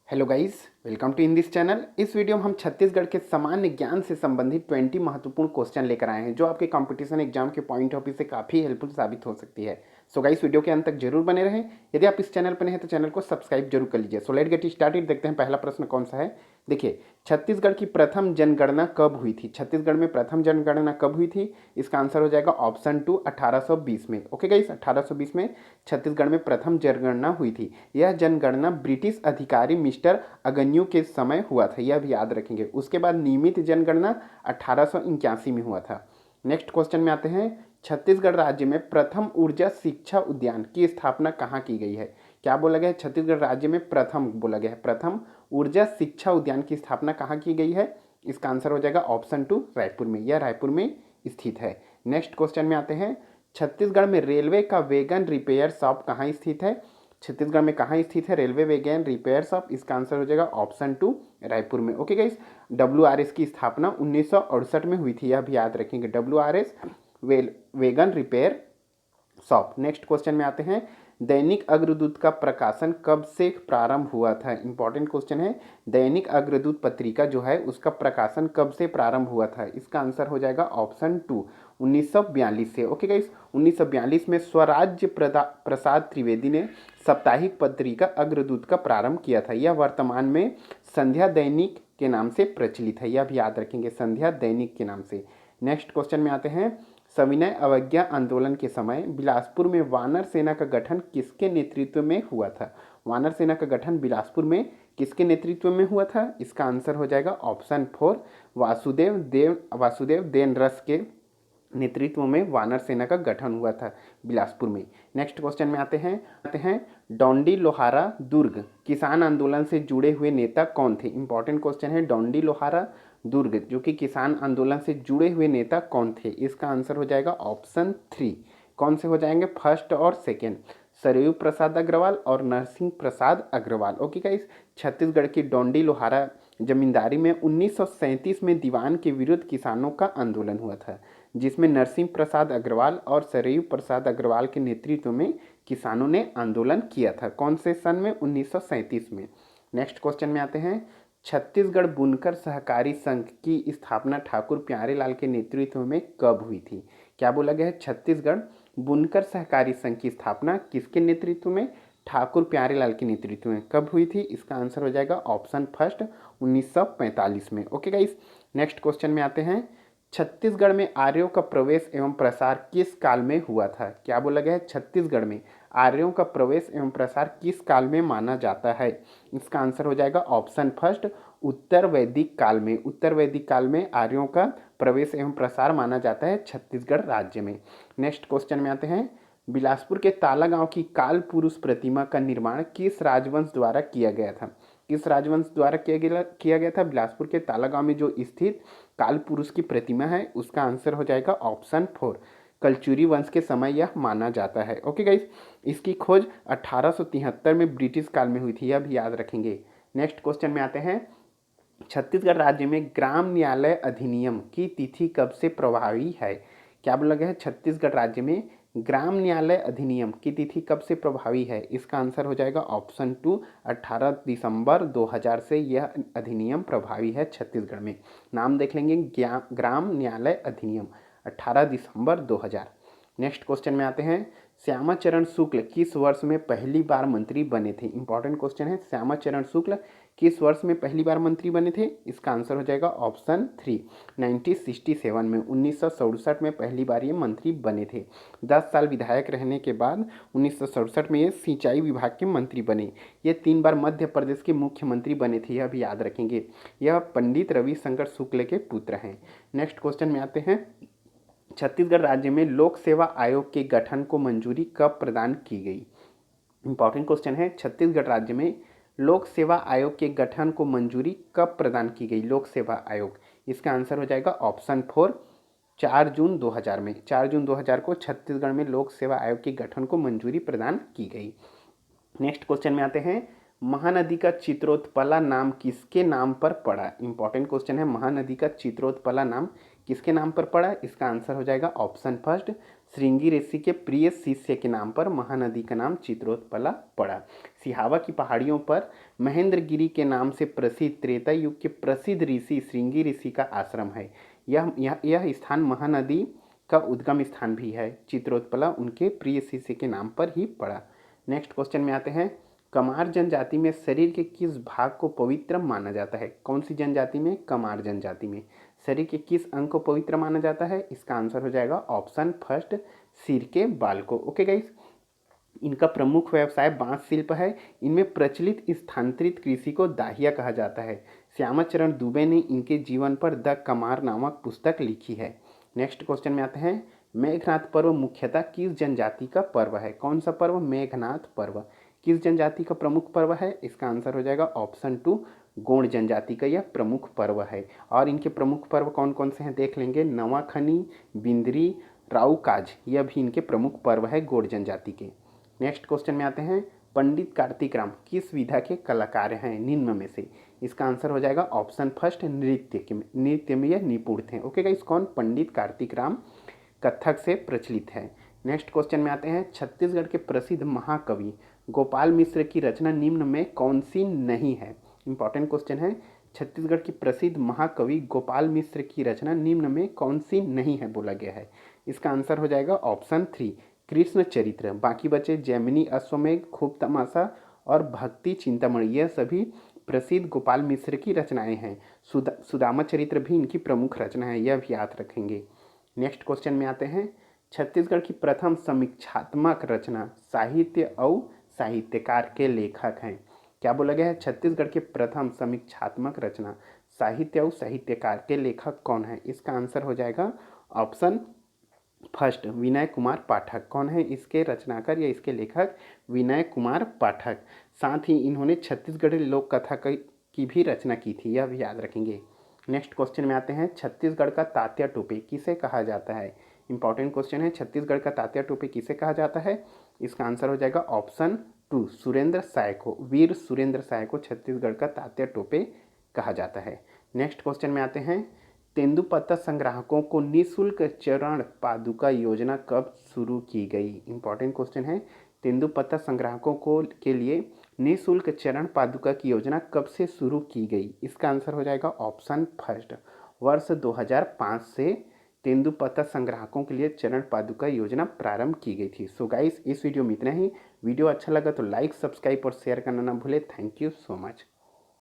Hello guys, welcome to in this channel. इस video में हम छत्तीसगढ़ के सामान्य ज्ञान से संबंधित 20 महत्वपूर्ण क्वेश्चन लेकर आए हैं जो आपके कंपटीशन एग्जाम के पॉइंट ऑफ व्यू से काफ़ी हेल्पफुल साबित हो सकती है। सो गाइस, वीडियो के अंत तक जरूर बने रहें। यदि आप इस चैनल पर नहीं हैं तो चैनल को सब्सक्राइब जरूर कर लीजिए। So let get started. देखते हैं पहला प्रश्न कौन सा है। देखिए, छत्तीसगढ़ की प्रथम जनगणना कब हुई थी? छत्तीसगढ़ में प्रथम जनगणना कब हुई थी? इसका आंसर हो जाएगा ऑप्शन 2, 1820 में। ओके गाइस, 1820 में छत्तीसगढ़ में प्रथम जनगणना हुई थी। यह जनगणना ब्रिटिश अधिकारी मिस्टर अगन्यू के समय हुआ था, यह भी याद रखेंगे। उसके बाद नियमित जनगणना 1881 में हुआ था। नेक्स्ट क्वेश्चन में आते हैं। छत्तीसगढ़ राज्य में प्रथम ऊर्जा शिक्षा उद्यान की स्थापना कहाँ की गई है? क्या बोला गया है? छत्तीसगढ़ राज्य में प्रथम बोला गया है, प्रथम ऊर्जा शिक्षा उद्यान की स्थापना कहाँ की गई है? इसका आंसर हो जाएगा ऑप्शन 2, रायपुर में। यह रायपुर में स्थित है। नेक्स्ट क्वेश्चन में आते हैं। छत्तीसगढ़ में रेलवे का वैगन रिपेयर शॉप कहाँ स्थित है? छत्तीसगढ़ में कहाँ स्थित है रेलवे वैगन रिपेयर शॉप? इसका आंसर हो जाएगा ऑप्शन 2, रायपुर में। ओके गाइस, WRS की स्थापना 1968 में हुई थी, यह भी याद रखेंगे। WRS wagon repair shop. Next question में आते हैं। दैनिक अग्रदूत का प्रकाशन कब से प्रारंभ हुआ था? इंपॉर्टेंट क्वेश्चन है। दैनिक अग्रदूत पत्रिका जो है उसका प्रकाशन कब से प्रारंभ हुआ था? इसका आंसर हो जाएगा ऑप्शन 2, 1942 से। ओके गाइस, 1942 में स्वराज्य प्रसाद त्रिवेदी ने साप्ताहिक पत्रिका अग्रदूत का प्रारंभ किया था। यह वर्तमान में संध्या दैनिक के नाम से प्रचलित है, यह भी याद रखेंगे, संध्या दैनिक के नाम से। नेक्स्ट क्वेश्चन में आते हैं। सविनय अवज्ञा आंदोलन के समय बिलासपुर में वानर सेना का गठन किसके नेतृत्व में हुआ था? वानर सेना का गठन बिलासपुर में किसके नेतृत्व में हुआ था? इसका आंसर हो जाएगा ऑप्शन 4, वासुदेव देवरस के नेतृत्व में वानर सेना का गठन हुआ था बिलासपुर में। नेक्स्ट क्वेश्चन में आते हैं। डोंडी लोहारा दुर्ग किसान आंदोलन से जुड़े हुए नेता कौन थे? इंपॉर्टेंट क्वेश्चन है। डोंडी लोहारा दुर्ग जो कि किसान आंदोलन से जुड़े हुए नेता कौन थे? इसका आंसर हो जाएगा ऑप्शन 3। कौन से हो जाएंगे? फर्स्ट और सेकेंड, सरयू प्रसाद अग्रवाल और नरसिंह प्रसाद अग्रवाल। ओके गाइस, छत्तीसगढ़ की डोंडी लोहारा जमींदारी में 1937 में दीवान के विरुद्ध किसानों का आंदोलन हुआ था, जिसमें नरसिंह प्रसाद अग्रवाल और सरयू प्रसाद अग्रवाल के नेतृत्व में किसानों ने आंदोलन किया था। कौन से सन में? 1937 में। नेक्स्ट क्वेश्चन में आते हैं। छत्तीसगढ़ बुनकर सहकारी संघ की स्थापना ठाकुर प्यारेलाल के नेतृत्व में कब हुई थी? क्या बोला गया है? छत्तीसगढ़ बुनकर सहकारी संघ की स्थापना किसके नेतृत्व में? ठाकुर प्यारेलाल के नेतृत्व में। कब हुई थी? इसका आंसर हो जाएगा ऑप्शन फर्स्ट, 1945 में। ओके गाइस, नेक्स्ट क्वेश्चन में आते हैं। छत्तीसगढ़ में आर्यों का प्रवेश एवं प्रसार किस काल में हुआ था? क्या बोला गया है? छत्तीसगढ़ में आर्यों का प्रवेश एवं प्रसार किस काल में माना जाता है? इसका आंसर हो जाएगा ऑप्शन फर्स्ट, उत्तर वैदिक काल में। उत्तर वैदिक काल में आर्यों का प्रवेश एवं प्रसार माना जाता है छत्तीसगढ़ राज्य में। नेक्स्ट क्वेश्चन में आते हैं। बिलासपुर के ताला गांव की काल पुरुष प्रतिमा का निर्माण किस राजवंश द्वारा किया गया था? किस राजवंश द्वारा किया गया था? बिलासपुर के ताला गांव में जो स्थित काल पुरुष की प्रतिमा है उसका आंसर हो जाएगा ऑप्शन 4, कलचुरी वंश के समय यह माना जाता है। ओके गाइस, इसकी खोज 1873 में ब्रिटिश काल में हुई थी, यह भी याद रखेंगे। नेक्स्ट क्वेश्चन में आते हैं। छत्तीसगढ़ राज्य में ग्राम न्यायालय अधिनियम की तिथि कब से प्रभावी है? क्या बोला गया है? छत्तीसगढ़ राज्य में ग्राम न्यायालय अधिनियम की तिथि कब से प्रभावी है? इसका आंसर हो जाएगा ऑप्शन 2, 18 दिसंबर 2000 से यह अधिनियम प्रभावी है छत्तीसगढ़ में। नाम देख लेंगे, ग्राम न्यायालय अधिनियम, 18 दिसंबर 2000। नेक्स्ट क्वेश्चन में आते हैं। श्यामाचरण शुक्ल किस वर्ष में पहली बार मंत्री बने थे? इंपॉर्टेंट क्वेश्चन है। श्यामाचरण शुक्ल किस वर्ष में पहली बार मंत्री बने थे? इसका आंसर हो जाएगा ऑप्शन 3, 1967 में। 1967 में पहली बार ये मंत्री बने थे। 10 साल विधायक रहने के बाद 1967 में ये सिंचाई विभाग के मंत्री बने। ये 3 बार मध्य प्रदेश के मुख्यमंत्री बने थे, यह भी याद रखेंगे। यह पंडित रविशंकर शुक्ल के पुत्र हैं। नेक्स्ट क्वेश्चन में आते हैं। छत्तीसगढ़ राज्य में लोक सेवा आयोग के गठन को मंजूरी कब प्रदान की गई? इंपॉर्टेंट क्वेश्चन है। छत्तीसगढ़ राज्य में लोक सेवा आयोग के गठन को मंजूरी कब प्रदान की गई? लोक सेवा आयोग, इसका आंसर हो जाएगा ऑप्शन 4, 4 जून 2000 में। 4 जून 2000 को छत्तीसगढ़ में लोक सेवा आयोग के गठन को मंजूरी प्रदान की गई। नेक्स्ट क्वेश्चन में आते हैं। महानदी का चित्रोत्पला नाम किसके नाम पर पड़ा? इंपॉर्टेंट क्वेश्चन है। महानदी का चित्रोत्पला नाम किसके नाम पर पड़ा? इसका आंसर हो जाएगा ऑप्शन फर्स्ट, श्रृंगी ऋषि के प्रिय शिष्य के नाम पर महानदी का नाम चित्रोत्पला पड़ा। सिहावा की पहाड़ियों पर महेंद्रगिरी के नाम से प्रसिद्ध त्रेता युग के प्रसिद्ध ऋषि श्रृंगी ऋषि का आश्रम है। यह स्थान महानदी का उद्गम स्थान भी है। चित्रोत्पला उनके प्रिय शिष्य के नाम पर ही पड़ा। नेक्स्ट क्वेश्चन में आते हैं, कमार जनजाति में शरीर के किस भाग को पवित्र माना जाता है? कौन सी जनजाति में? कमार जनजाति में। शरीर के किस अंग को पवित्र माना जाता है? इसका आंसर हो जाएगा ऑप्शन फर्स्ट, सिर के बाल को। ओके गाइस, इनका प्रमुख व्यवसाय बांस शिल्प है। इनमें प्रचलित स्थानांतरित कृषि को दाहिया कहा जाता है। श्यामाचरण दुबे ने इनके जीवन पर द कमार नामक पुस्तक लिखी है। नेक्स्ट क्वेश्चन में आते हैं, मेघनाथ पर्व मुख्यतः किस जनजाति का पर्व है? कौन सा पर्व? मेघनाथ पर्व किस जनजाति का प्रमुख पर्व है? इसका आंसर हो जाएगा ऑप्शन टू, गोंड जनजाति का यह प्रमुख पर्व है। और इनके प्रमुख पर्व कौन कौन से हैं देख लेंगे। नवाखनी, बिंदरी, राउकाज, यह भी इनके प्रमुख पर्व है गोंड जनजाति के। नेक्स्ट क्वेश्चन में आते हैं, पंडित कार्तिक राम किस विधा के कलाकार हैं निम्न में से? इसका आंसर हो जाएगा ऑप्शन फर्स्ट, नृत्य में यह निपुण थे। ओके गाइस, कौन? पंडित कार्तिक राम कथक से प्रचलित है। नेक्स्ट क्वेश्चन में आते हैं, छत्तीसगढ़ के प्रसिद्ध महाकवि गोपाल मिश्र की रचना निम्न में कौन सी नहीं है? इंपॉर्टेंट क्वेश्चन है। छत्तीसगढ़ की प्रसिद्ध महाकवि गोपाल मिश्र की रचना निम्न में कौन सी नहीं है बोला गया है? इसका आंसर हो जाएगा ऑप्शन थ्री, कृष्ण चरित्र। बाकी बचे जैमिनी अश्वमेध, खूब तमाशा और भक्ति चिंतामणि, यह सभी प्रसिद्ध गोपाल मिश्र की रचनाएं हैं। सुदामा चरित्र भी इनकी प्रमुख रचना है, यह भी याद रखेंगे। नेक्स्ट क्वेश्चन में आते हैं, छत्तीसगढ़ की प्रथम समीक्षात्मक रचना साहित्य और साहित्यकार के लेखक हैं। क्या बोला गया है? छत्तीसगढ़ के प्रथम समीक्षात्मक रचना साहित्य और साहित्यकार के लेखक कौन है? इसका आंसर हो जाएगा ऑप्शन फर्स्ट, विनय कुमार पाठक। कौन है इसके रचनाकार या इसके लेखक? विनय कुमार पाठक। साथ ही इन्होंने छत्तीसगढ़ी लोक कथा की भी रचना की थी, यह भी याद रखेंगे। नेक्स्ट क्वेश्चन में आते हैं, छत्तीसगढ़ का तात्या टोपे किसे कहा जाता है? इंपॉर्टेंट क्वेश्चन है, छत्तीसगढ़ का तात्या टोपे किसे कहा जाता है? इसका आंसर हो जाएगा ऑप्शन टू, सुरेंद्र साय को, वीर सुरेंद्र साय को छत्तीसगढ़ का तात्या टोपे कहा जाता है। नेक्स्ट क्वेश्चन में आते हैं, तेंदुपत्ता संग्राहकों को निःशुल्क चरण पादुका योजना कब शुरू की गई? इंपॉर्टेंट क्वेश्चन है, तेंदुपत्ता संग्राहकों को के लिए निःशुल्क चरण पादुका की योजना कब से शुरू की गई? इसका आंसर हो जाएगा ऑप्शन फर्स्ट, वर्ष 2005 से तेंदुपत्ता संग्राहकों के लिए चरण पादुका योजना प्रारंभ की गई थी। सो गाइस, इस वीडियो में इतना ही। वीडियो अच्छा लगा तो लाइक, सब्सक्राइब और शेयर करना ना भूले। Thank you so much.